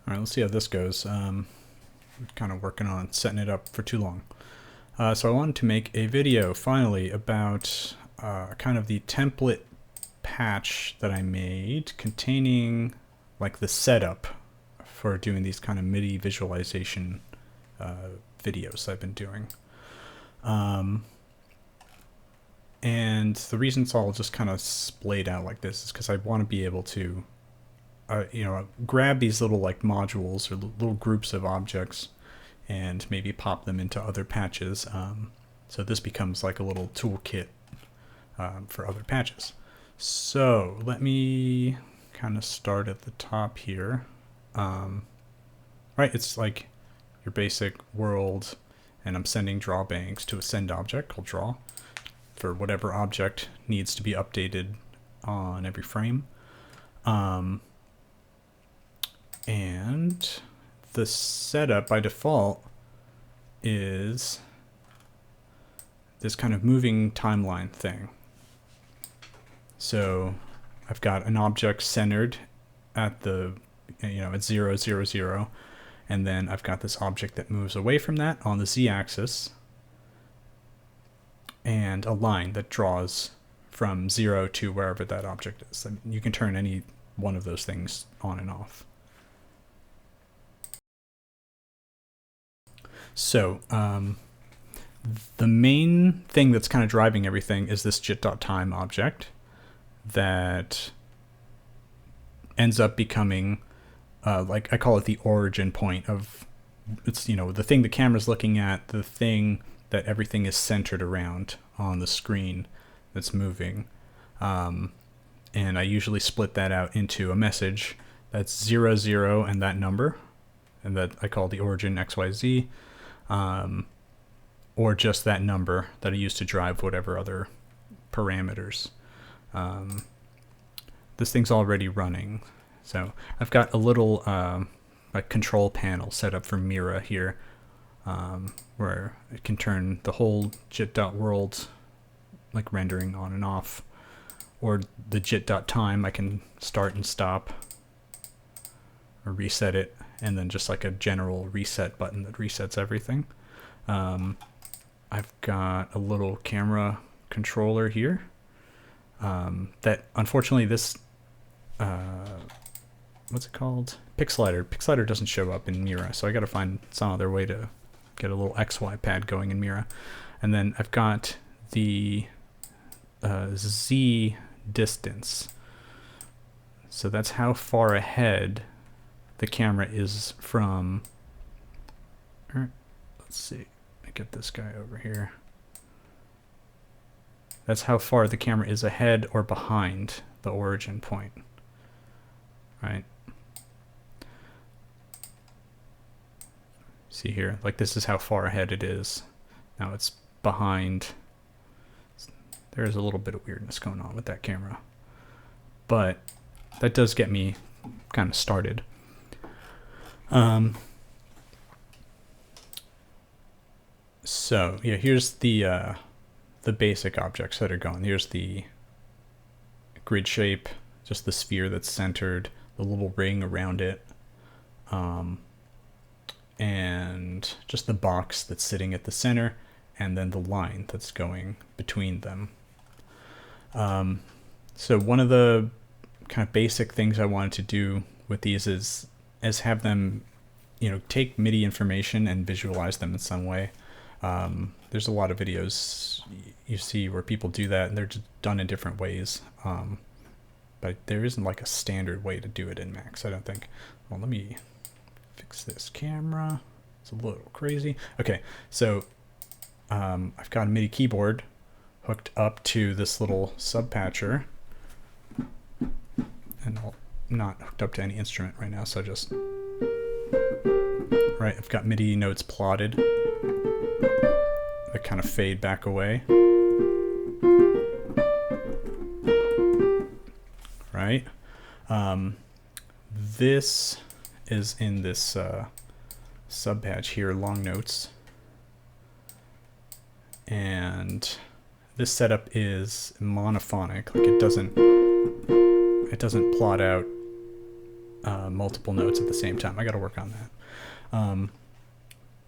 All right, let's see how this goes. I'm kind of working on setting it up for too long. So I wanted to make a video finally about kind of the template patch that I made containing like the setup for doing these kind of MIDI visualization videos I've been doing. And the reason it's all just kind of splayed out like this is because I want to be able to grab these little like modules or little groups of objects and maybe pop them into other patches. So this becomes like a little toolkit for other patches. So let me kind of start at the top here. Right, it's like your basic world, and I'm sending draw bangs to a send object called draw for whatever object needs to be updated on every frame. And the setup by default is this kind of moving timeline thing. So I've got an object centered at the, at 0, 0, 0, and then I've got this object that moves away from that on the z-axis, and a line that draws from 0 to wherever that object is. You can turn any one of those things on and off. So the main thing that's kind of driving everything is this jit.time object that ends up becoming like I call it the origin point of, it's the thing the camera's looking at, the thing that everything is centered around on the screen that's moving. And I usually split that out into a message that's 0, 0 and that number, and that I call the origin XYZ, or just that number that I use to drive whatever other parameters. This thing's already running, so I've got a little like control panel set up for Mira here, where it can turn the whole jit.world like rendering on and off, or the jit.time I can start and stop or reset it, and then just like a general reset button that resets everything. I've got a little camera controller here that unfortunately this what's it called? Pixelighter. Pixelighter doesn't show up in Mira, so I gotta find some other way to get a little XY pad going in Mira. And then I've got the Z distance. So that's how far ahead the camera is from, let's see, I get this guy over here. That's how far the camera is ahead or behind the origin point, right? See here, like this is how far ahead it is. Now it's behind. There's a little bit of weirdness going on with that camera, but that does get me kind of started. So yeah, here's the basic objects that are going. Here's the grid shape, just the sphere that's centered, the little ring around it, and just the box that's sitting at the center, and then the line that's going between them. So one of the kind of basic things I wanted to do with these is have them, take MIDI information and visualize them in some way. There's a lot of videos you see where people do that, and they're just done in different ways. But there isn't like a standard way to do it in Max, I don't think. Well, let me fix this camera. It's a little crazy. Okay, so I've got a MIDI keyboard hooked up to this little subpatcher, and I'm not hooked up to any instrument right now, so just right, I've got MIDI notes plotted that kind of fade back away, right? This is in this subpatch here, long notes, and this setup is monophonic. Like it doesn't plot out multiple notes at the same time. I got to work on that.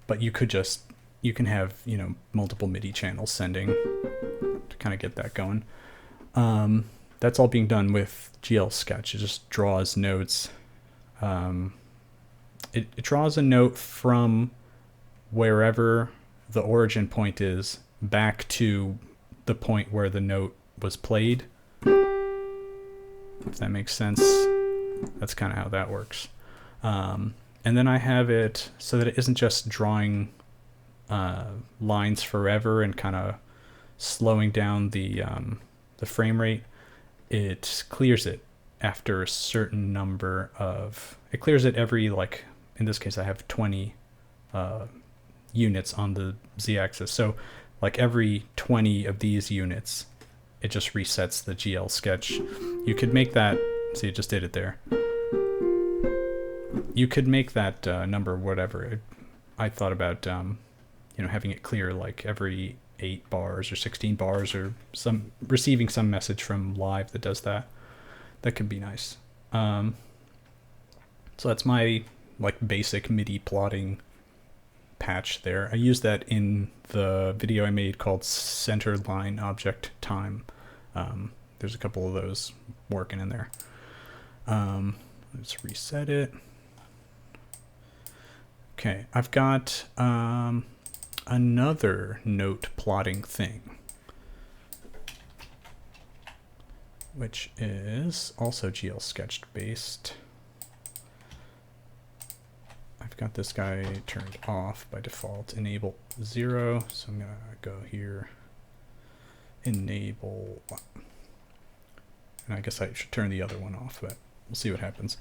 But you can have, multiple MIDI channels sending to kind of get that going. That's all being done with GL Sketch. It just draws notes. It draws a note from wherever the origin point is back to the point where the note was played. If that makes sense. That's kind of how that works. And then I have it so that it isn't just drawing lines forever and kind of slowing down the frame rate. It clears it after a certain number of... It clears it every, like, in this case I have 20 units on the z-axis. So like every 20 of these units, it just resets the GL Sketch. You could make that... See, it just did it there. You could make that number whatever. I thought about having it clear like every 8 bars or 16 bars, or receiving some message from live that does that. That could be nice. So that's my like basic MIDI plotting patch there. I used that in the video I made called Center Line Object Time. There's a couple of those working in there. Let's reset it. Okay, I've got another note plotting thing, which is also GL Sketch based. I've got this guy turned off by default, enable 0. So I'm gonna go here, enable 1. And I guess I should turn the other one off, but we'll see what happens.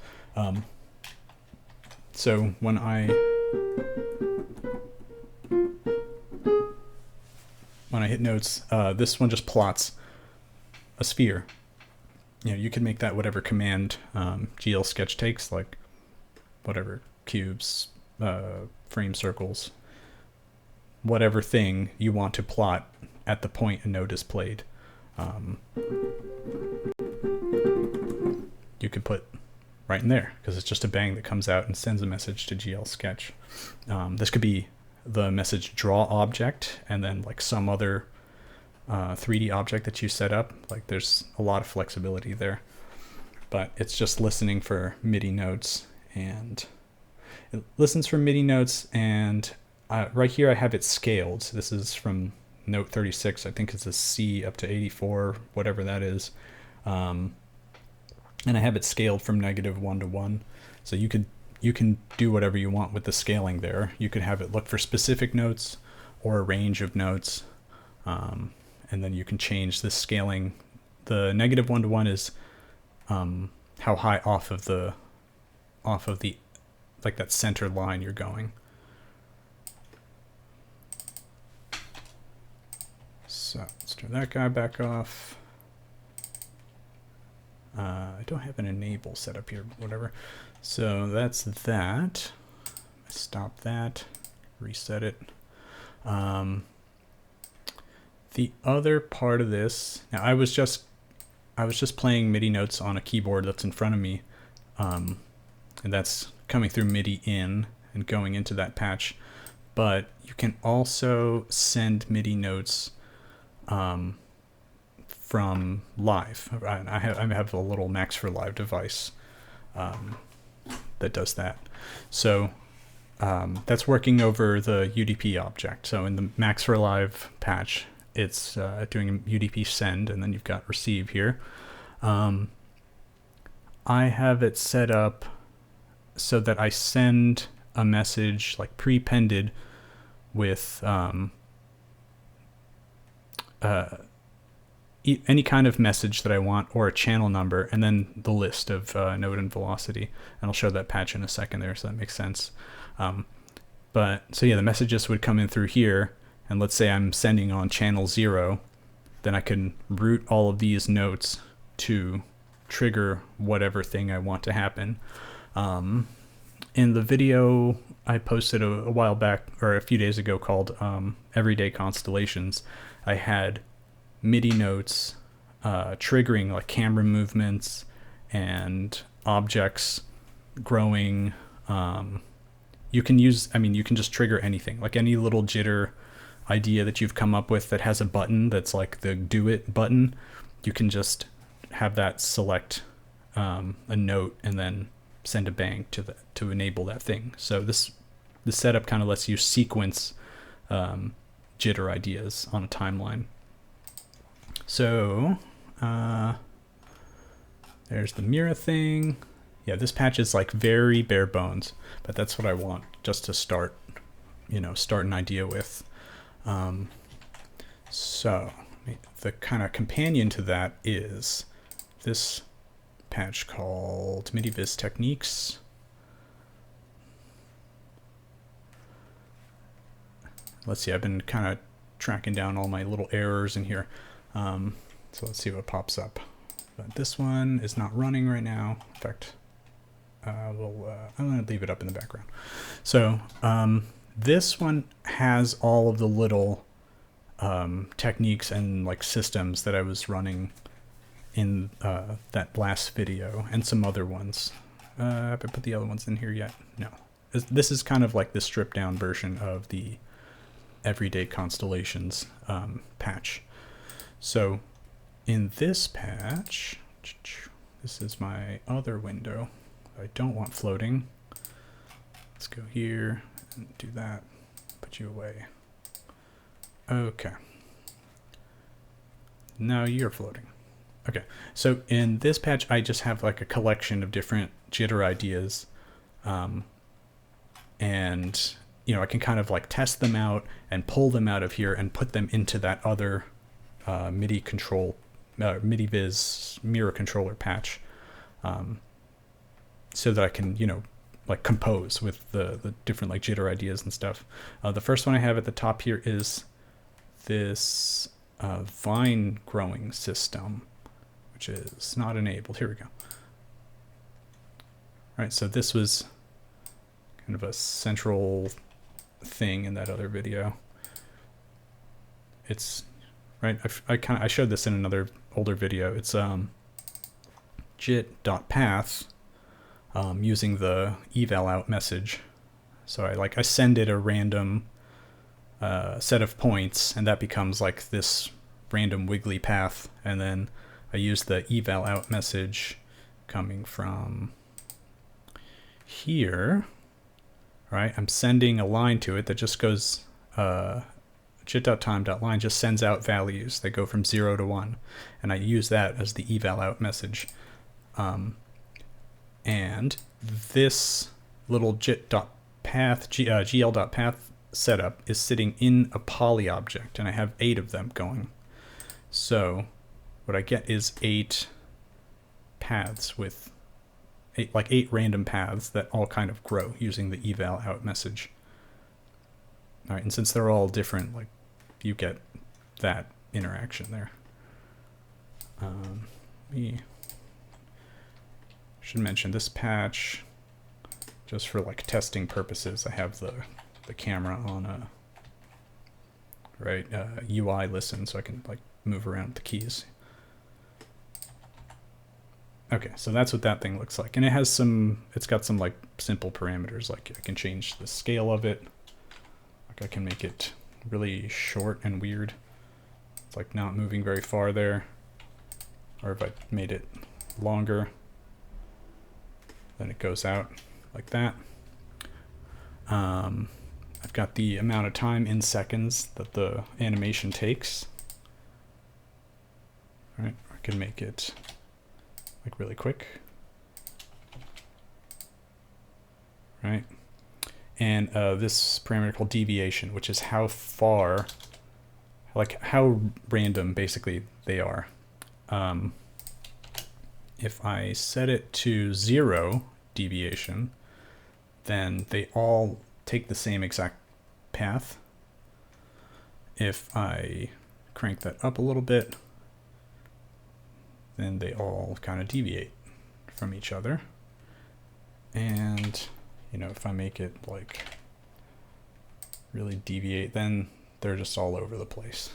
So when I hit notes, this one just plots a sphere. You can make that whatever command GL Sketch takes, like whatever, cubes, frame circles, whatever thing you want to plot at the point a note is played. You could put right in there, because it's just a bang that comes out and sends a message to GL Sketch. This could be the message draw object, and then like some other 3D object that you set up. Like there's a lot of flexibility there, but it's just listening for MIDI notes, and it listens for MIDI notes. And right here I have it scaled. So this is from note 36. I think it's a C up to 84, whatever that is. And I have it scaled from -1 to 1. So you can do whatever you want with the scaling there. You could have it look for specific notes or a range of notes, and then you can change the scaling. The -1 to 1 is how high off of the like that center line you're going. So let's turn that guy back off. I don't have an enable set up here, but whatever. So that's that. Stop that, reset it. The other part of this, now I was just playing MIDI notes on a keyboard that's in front of me, and that's coming through MIDI in and going into that patch. But you can also send MIDI notes from live. I have a little Max for Live device that does that. So that's working over the UDP object. So in the Max for Live patch, it's doing a UDP send, and then you've got receive here. I have it set up so that I send a message like pre-pended with any kind of message that I want, or a channel number, and then the list of note and velocity. And I'll show that patch in a second there, so that makes sense. But so yeah, the messages would come in through here, and let's say I'm sending on channel 0, then I can route all of these notes to trigger whatever thing I want to happen. In the video I posted a while back, or a few days ago, called Everyday Constellations, I had MIDI notes triggering like camera movements and objects growing. You can use, I mean, you can just trigger anything, like any little jitter idea that you've come up with that has a button that's like the do it button. You can just have that select a note and then send a bang to enable that thing. So the setup kind of lets you sequence jitter ideas on a timeline. So there's the Mira thing. Yeah, this patch is like very bare bones, but that's what I want just to start, start an idea with. So the kind of companion to that is this patch called MIDI Viz Techniques. Let's see, I've been kind of tracking down all my little errors in here. So let's see what pops up. But this one is not running right now. In fact, I'm going to leave it up in the background. So this one has all of the little techniques and like systems that I was running in that last video, and some other ones. Have I put the other ones in here yet? No. This is kind of like the stripped down version of the Everyday Constellations patch. So in this patch, this is my other window. I don't want floating. Let's go here and do that. Put you away. Okay. Now you're floating. Okay. So in this patch, I just have like a collection of different jitter ideas. And, I can kind of like test them out and pull them out of here and put them into that other MIDI Viz Mira controller patch. So that I can, like compose with the different like jitter ideas and stuff. The first one I have at the top here is this vine growing system, which is not enabled. Here we go. All right, so this was kind of a central thing in that other video. It's right. I showed this in another older video. It's jit.path. Using the eval out message. So I send it a random set of points, and that becomes like this random wiggly path, and then I use the eval out message coming from here, right? I'm sending a line to it that just goes jit.time.line just sends out values that go from 0 to 1, and I use that as the eval out message. And this little jit.path, gl.path setup is sitting in a poly object, and I have 8 of them going. So what I get is 8 paths with 8 random paths that all kind of grow using the eval out message. All right, and since they're all different, like you get that interaction there. Should mention this patch, just for like testing purposes, I have the camera on a UI listen, so I can like move around with the keys. Okay, so that's what that thing looks like, and it's got some like simple parameters, like I can change the scale of it, like I can make it really short and weird. It's like not moving very far there, or if I made it longer, then it goes out like that. I've got the amount of time in seconds that the animation takes. All right, I can make it like really quick. Right, and this parameter called deviation, which is how far, like how random basically they are. If I set it to 0 deviation, then they all take the same exact path. If I crank that up a little bit, then they all kind of deviate from each other. And, if I make it like really deviate, then they're just all over the place.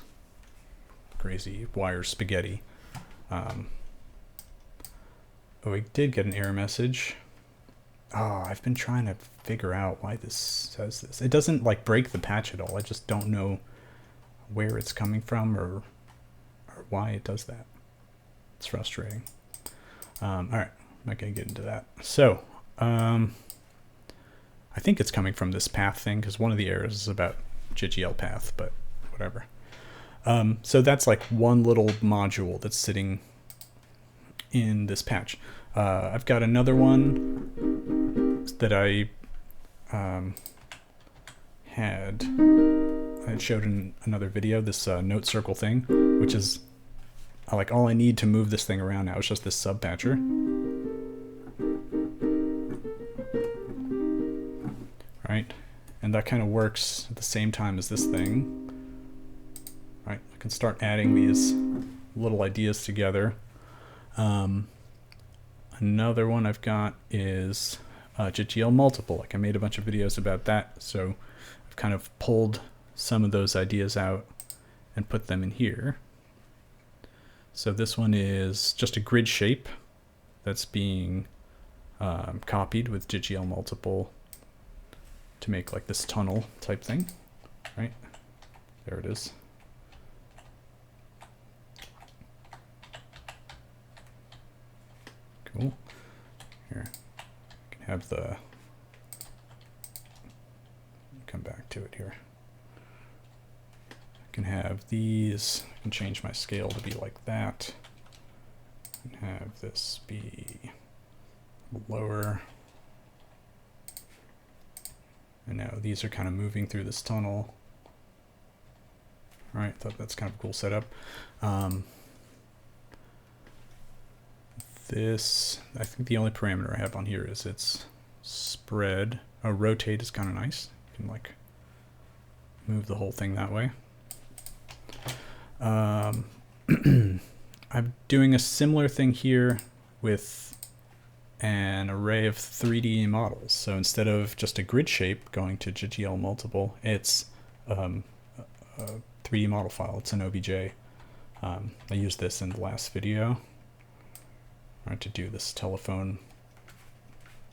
Crazy wire spaghetti. Oh, we did get an error message. I've been trying to figure out why this says this. It doesn't like break the patch at all. I just don't know where it's coming from or why it does that. It's frustrating. All right, I'm not gonna get into that. So I think it's coming from this path thing because one of the errors is about JGL path, but whatever. So that's like one little module that's sitting in this patch. I've got another one that I had showed in another video, this note circle thing, which is like all I need to move this thing around now is just this sub patcher. Right, and that kind of works at the same time as this thing. Right, I can start adding these little ideas together. Another one I've got is JGL multiple. Like I made a bunch of videos about that, so I've kind of pulled some of those ideas out and put them in here. So this one is just a grid shape that's being copied with JGL multiple to make like this tunnel type thing, right? There it is. Cool. Here, I can have the, come back to it here. I can have these, I can change my scale to be like that. And have this be lower. And now these are kind of moving through this tunnel. All right, thought that's kind of a cool setup. This, I think the only parameter I have on here is its spread. Oh, rotate is kind of nice. You can like move the whole thing that way. I'm doing a similar thing here with an array of 3D models. So instead of just a grid shape going to JGL multiple, it's a 3D model file. It's an OBJ. I used this in the last video to do this telephone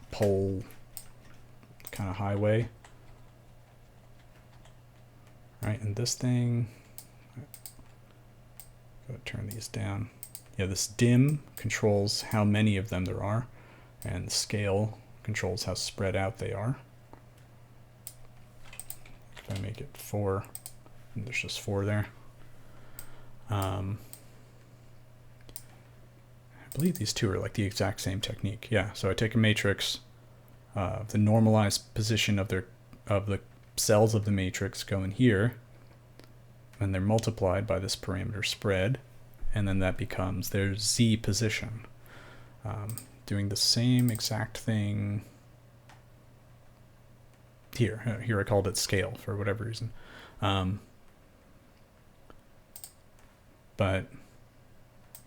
pole kind of highway. All right, and this thing, gotta turn these down. Yeah, this dim controls how many of them there are, and the scale controls how spread out they are. If I make it 4, and there's just 4 there. I believe these two are like the exact same technique. Yeah, so I take a matrix, the normalized position of the cells of the matrix go in here, and they're multiplied by this parameter spread, and then that becomes their Z position. Doing the same exact thing here. Here I called it scale for whatever reason. But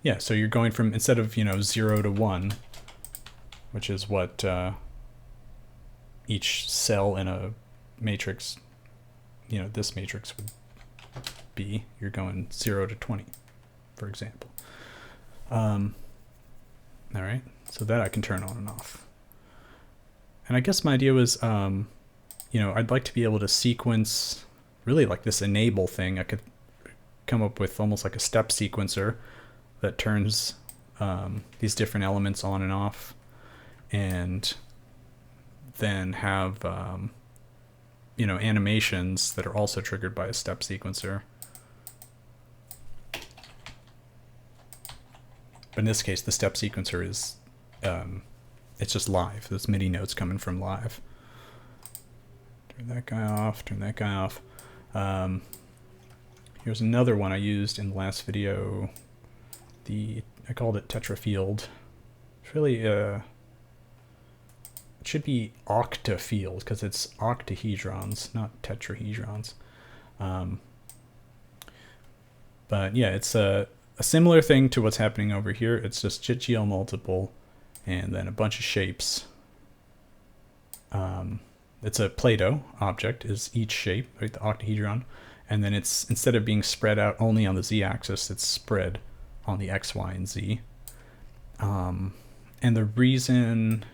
yeah, so you're going from, instead of 0 to 1, which is what each cell in a matrix, this matrix would be, you're going 0 to 20, for example. All right, so that I can turn on and off. And I guess my idea was, I'd like to be able to sequence, really like this enable thing. I could come up with almost like a step sequencer that turns these different elements on and off, and then have animations that are also triggered by a step sequencer. But in this case, the step sequencer is it's just live. This MIDI notes coming from live. Turn that guy off. Turn that guy off. Here's another one I used in the last video. I called it tetrafield. It's really it should be octafield because it's octahedrons, not tetrahedrons. But yeah, it's a similar thing to what's happening over here. It's just JGL multiple and then a bunch of shapes. It's a Play-Doh object is each shape, right, the octahedron, and then it's, instead of being spread out only on the z-axis, it's spread on the x, y, and z. And the reason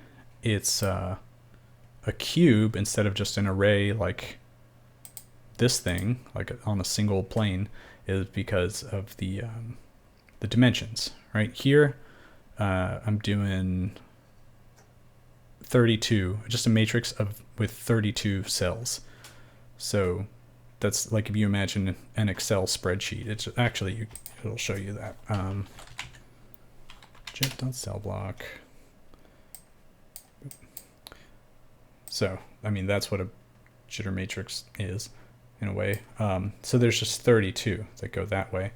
it's a cube instead of just an array like this thing, like on a single plane, is because of the dimensions. Right here, I'm doing 32, just a matrix of with 32 cells. So that's like if you imagine an Excel spreadsheet. It's actually, it'll show you that. Jit.cellblock. So, I mean, that's what a jitter matrix is in a way. So there's just 32 that go that way.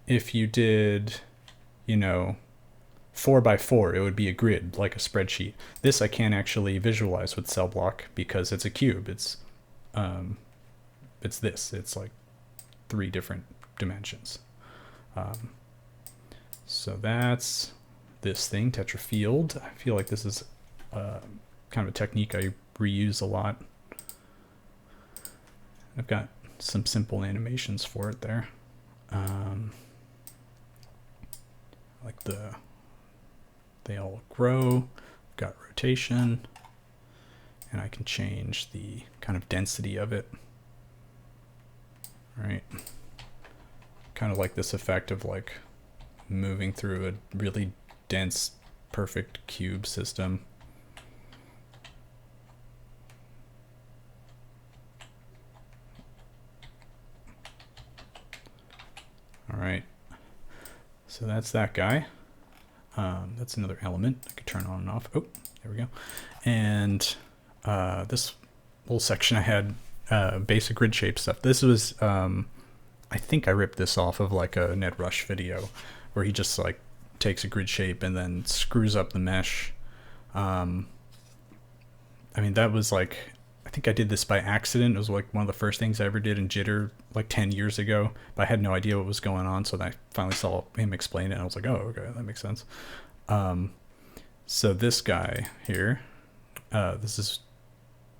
If you did, you know, 4 by 4, it would be a grid, like a spreadsheet. This I can't actually visualize with cellblock because it's a cube. It's this. It's like 3 different dimensions. So that's this thing, tetra field. I feel like this is kind of a technique I reuse a lot. I've got some simple animations for it there. Like they all grow. I've got rotation, and I can change the kind of density of it. Right. Kind of like this effect of like moving through a really dense, perfect cube system. All right, so that's that guy. That's another element I could turn on and off. Oh, there we go. And this little section I had basic grid shape stuff. This was, I think I ripped this off of like a Ned Rush video where he just like takes a grid shape and then screws up the mesh. I mean, that was like, I think I did this by accident. It was like one of the first things I ever did in Jitter like 10 years ago, but I had no idea what was going on. So then I finally saw him explain it and I was like, oh, okay, that makes sense. So this guy here, this is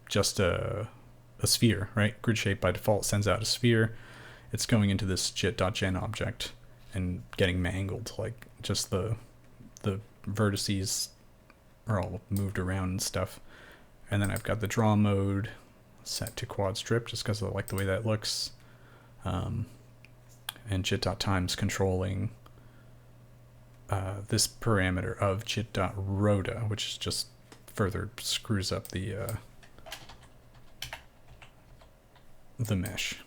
just a sphere, right? Grid shape by default sends out a sphere. It's going into this jit.gen object and getting mangled, like just the vertices are all moved around and stuff. And then I've got the draw mode set to quad strip just because I like the way that looks. And jit.time's controlling this parameter of jit.rota, which is just further screws up the mesh.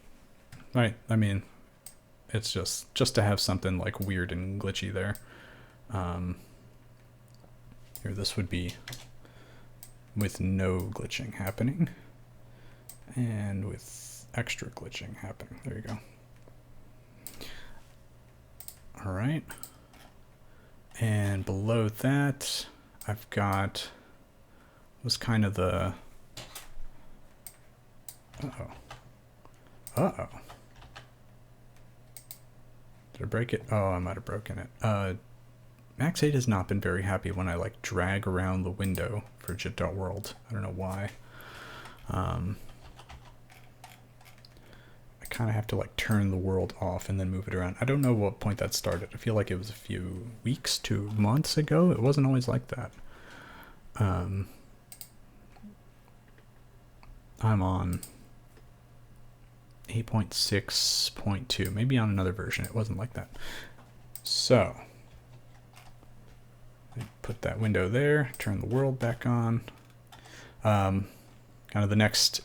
Right, I mean, it's just to have something like weird and glitchy there. Here, this would be with no glitching happening and with extra glitching happening. There you go. All right. And below that, I've got was kind of the uh-oh. Did I break it? Oh, I might have broken it. Max 8 has not been very happy when I like drag around the window for jit.world. I don't know why. I kind of have to like turn the world off and then move it around. I don't know what point that started. I feel like it was a few weeks to months ago. It wasn't always like that. I'm on 8.6.2, maybe on another version. It wasn't like that. So put that window there, turn the world back on. Kind of the next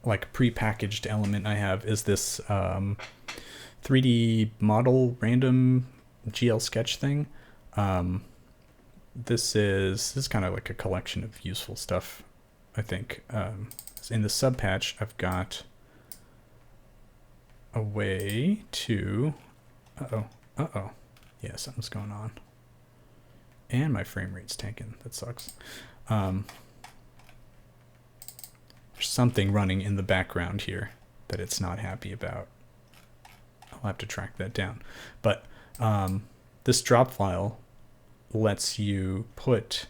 like pre-packaged element I have is this 3D model random GL sketch thing. This is kind of like a collection of useful stuff, I think. In the sub patch, I've got a way to, yeah, something's going on. And my frame rate's tanking. That sucks. There's something running in the background here that it's not happy about. I'll have to track that down. But this drop file lets you put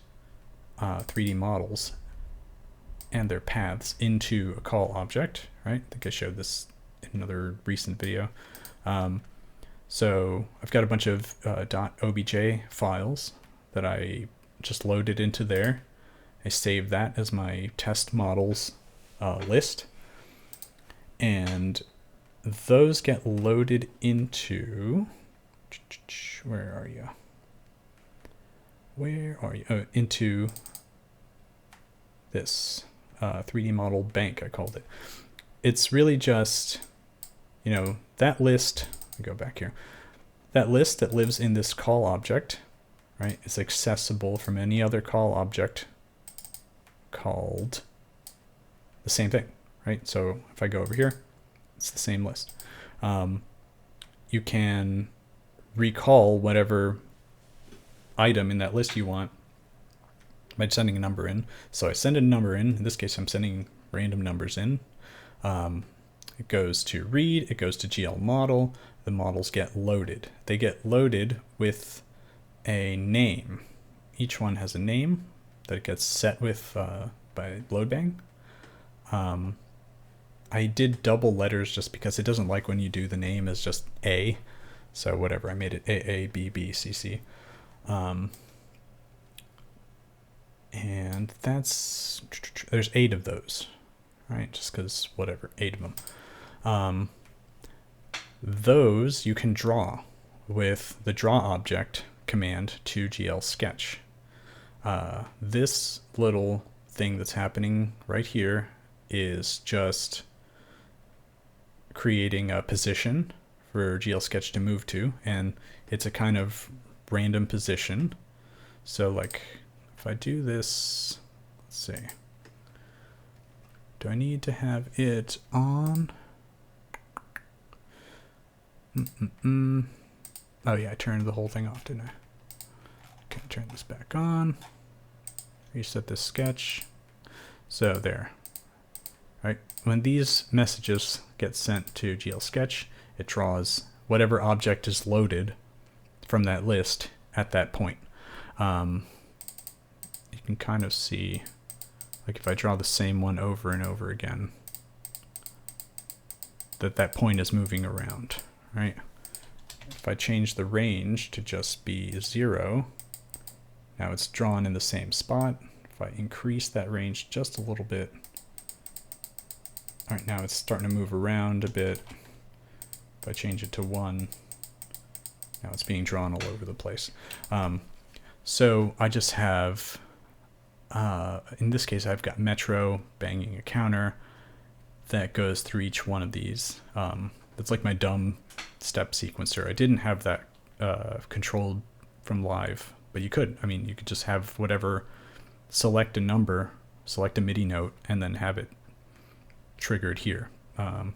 3D models and their paths into a call object, right? I think I showed this in another recent video. So I've got a bunch of .obj files that I just loaded into there. I save that as my test models list, and those get loaded into, where are you? Oh, into this 3D model bank, I called it. It's really just, you know, that list, let me go back here. That list that lives in this call object, right, is accessible from any other call object called the same thing, right? So if I go over here, it's the same list. You can recall whatever item in that list you want by sending a number in. So I send a number in this case I'm sending random numbers in. It goes to read, it goes to GL model, the models get loaded. They get loaded with a name. Each one has a name that it gets set with by loadbang. I did double letters just because it doesn't like when you do the name as just A. So whatever, I made it A, B, B, C, C. And that's, there's 8 of those, right? Just because whatever, 8 of them. Those you can draw with the draw object command to GL sketch. This little thing that's happening right here is just creating a position for GL sketch to move to, and it's a kind of random position. So like if I do this, let's see, do I need to have it on? Oh yeah, I turned the whole thing off, didn't I? Okay, turn this back on. Reset this sketch. So there. Right. When these messages get sent to GL sketch, it draws whatever object is loaded from that list at that point. You can kind of see, like if I draw the same one over and over again, that point is moving around, right? If I change the range to just be 0, now it's drawn in the same spot. If I increase that range just a little bit, all right, now it's starting to move around a bit. If I change it to 1, now it's being drawn all over the place. So I just have, in this case, I've got Metro banging a counter that goes through each one of these. That's like my dumb step sequencer. I didn't have that controlled from live, but you could. I mean, you could just have whatever, select a number, select a MIDI note, and then have it triggered here. All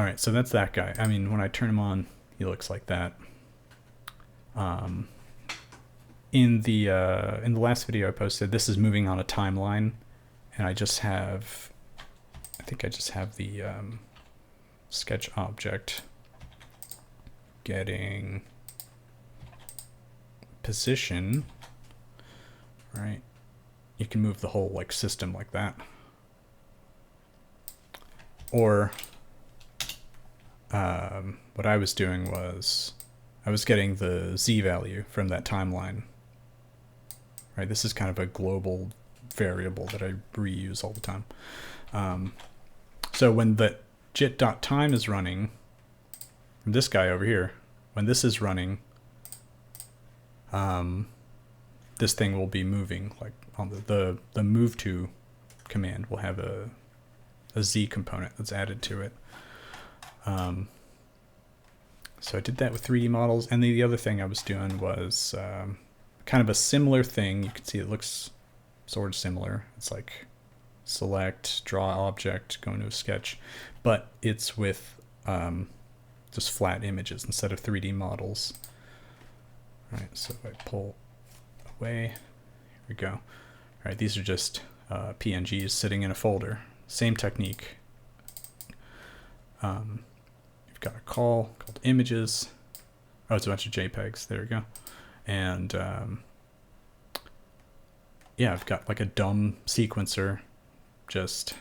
right, so that's that guy. I mean, when I turn him on, he looks like that. In the last video I posted, this is moving on a timeline, and I just have, I think I just have the sketch object getting position, right? You can move the whole like system like that. Or what I was doing was I was getting the Z value from that timeline, right? This is kind of a global variable that I reuse all the time. So when the jit.time is running, this guy over here, when this is running, this thing will be moving, like on the move to command will have a Z component that's added to it. So I did that with 3D models, and the other thing I was doing was kind of a similar thing. You can see it looks sort of similar. It's like select, draw object, go into a sketch, but it's with just flat images instead of 3D models. All right, so if I pull away, here we go. All right, these are just PNGs sitting in a folder. Same technique. You've got a call called images. Oh, it's a bunch of JPEGs. There we go. And yeah, I've got like a dumb sequencer just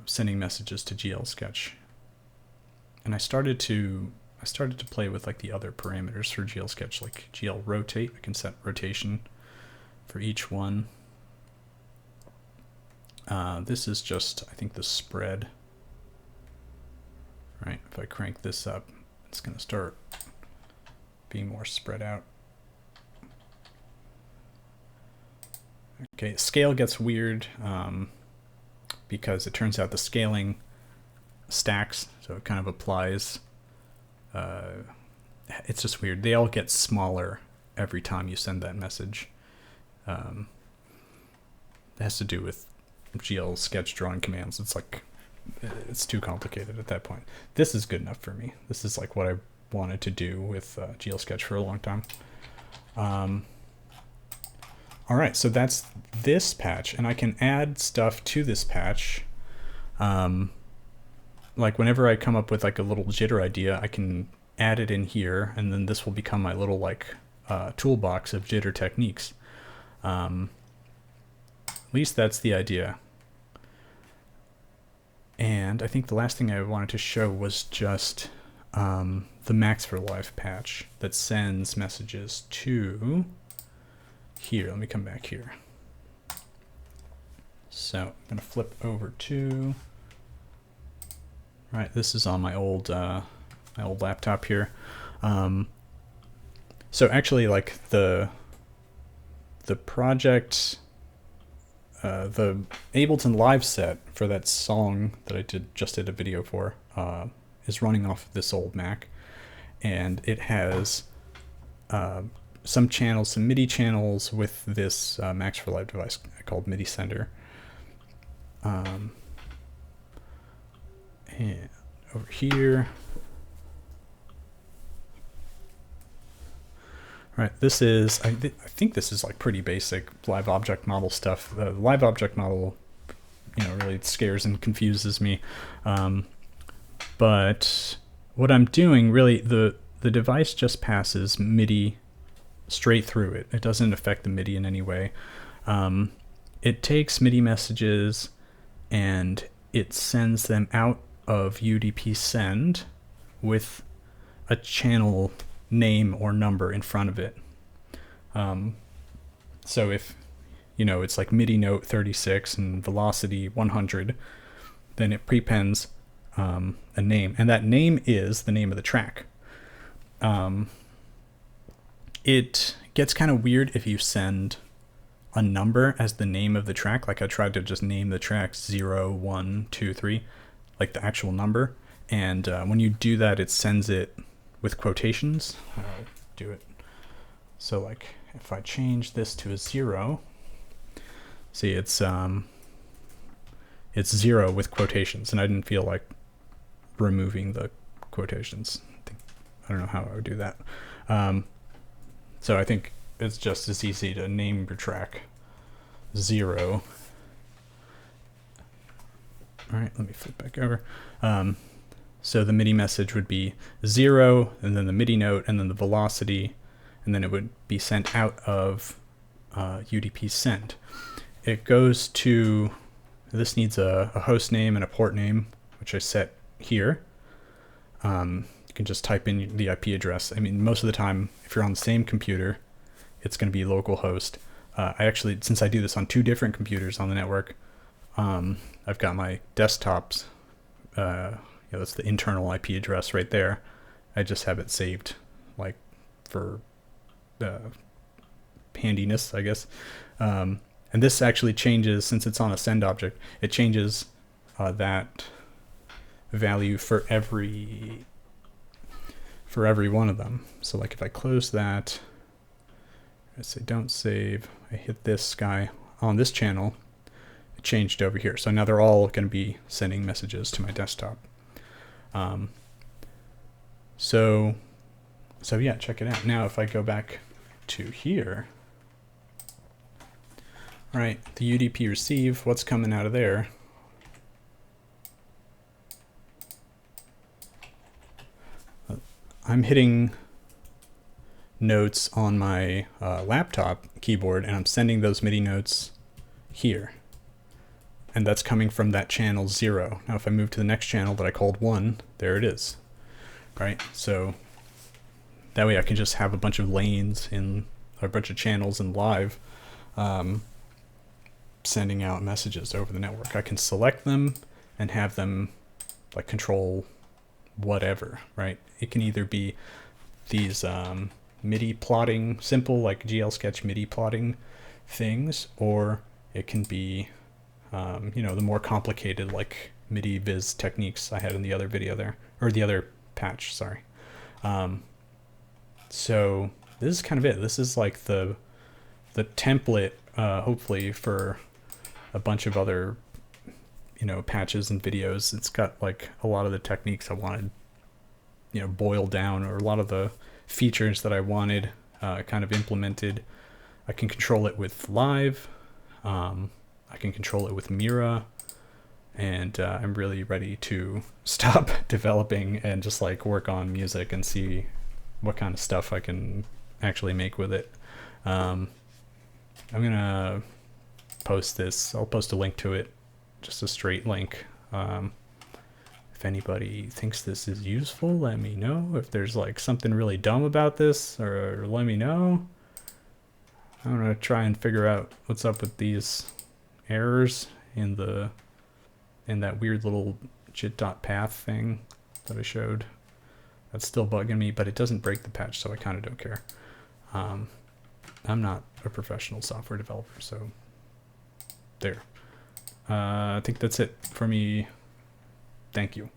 sending messages to GL Sketch. And I started to I started to play with like the other parameters for GL Sketch, like GL rotate. I can set rotation for each one. This is just, I think, the spread. Right, if I crank this up, it's going to start being more spread out. Okay, scale gets weird because it turns out the scaling stacks, so it kind of applies. It's just weird. They all get smaller every time you send that message. It has to do with GL sketch drawing commands. It's like, it's too complicated at that point. This is good enough for me. This is like what I wanted to do with GL sketch for a long time. All right, so that's this patch, and I can add stuff to this patch. Like whenever I come up with like a little jitter idea, I can add it in here, and then this will become my little like toolbox of jitter techniques. At least that's the idea. And I think the last thing I wanted to show was just the Max for Live patch that sends messages to here. Let me come back here. So I'm going to flip over to, right, this is on my old laptop here. So actually, like the project, the Ableton live set for that song that I just did a video for is running off of this old Mac, and it has some channels, some MIDI channels with this Max for Live device called MIDI Sender. And over here, right, this is, I think this is like pretty basic live object model stuff. The live object model, you know, really scares and confuses me. But what I'm doing, really, the device just passes MIDI straight through it. It doesn't affect the MIDI in any way. It takes MIDI messages and it sends them out of UDP send with a channel name or number in front of it. So if, you know, it's like MIDI note 36 and velocity 100, then it prepends a name, and that name is the name of the track. It gets kind of weird if you send a number as the name of the track. Like I tried to just name the track 0, 1, 2, 3, like the actual number. And when you do that, it sends it with quotations. I'll do it. So like if I change this to a 0, see it's 0 with quotations, and I didn't feel like removing the quotations. I don't know how I would do that. So I think it's just as easy to name your track 0. All right, let me flip back over. So the MIDI message would be 0, and then the MIDI note, and then the velocity, and then it would be sent out of UDP send. It goes to, this needs a host name and a port name, which I set here. You can just type in the IP address. I mean, most of the time, if you're on the same computer, it's going to be localhost. I actually, since I do this on 2 different computers on the network, I've got my desktops, that's the internal IP address right there. I just have it saved, like, for handiness, I guess. And this actually changes, since it's on a send object, it changes that value for every one of them. So like if I close that, I say don't save, I hit this guy on this channel, it changed over here. So now they're all going to be sending messages to my desktop. So yeah, check it out. Now if I go back to here, all right, the UDP receive, what's coming out of there? I'm hitting notes on my laptop keyboard, and I'm sending those MIDI notes here. And that's coming from that channel 0. Now if I move to the next channel that I called 1, there it is. right? So that way I can just have a bunch of lanes in, or a bunch of channels in live, sending out messages over the network. I can select them and have them like control whatever, right? It can either be these MIDI plotting, simple like GL Sketch MIDI plotting things, or it can be, you know, the more complicated like MIDI Viz techniques I had in the other video there, or the other patch, sorry. So this is kind of it. This is like the template, hopefully, for a bunch of other, you know, patches and videos. It's got like a lot of the techniques I wanted, you know, boiled down, or a lot of the features that I wanted kind of implemented. I can control it with live. I can control it with Mira, and I'm really ready to stop developing and just like work on music and see what kind of stuff I can actually make with it. I'm gonna post this. I'll post a link to it, just a straight link. If anybody thinks this is useful, let me know. If there's like something really dumb about this, or let me know. I'm gonna try and figure out what's up with these errors in that weird little jit.path thing that I showed. That's still bugging me, but it doesn't break the patch, so I kind of don't care. I'm not a professional software developer, so there. I think that's it for me. Thank you.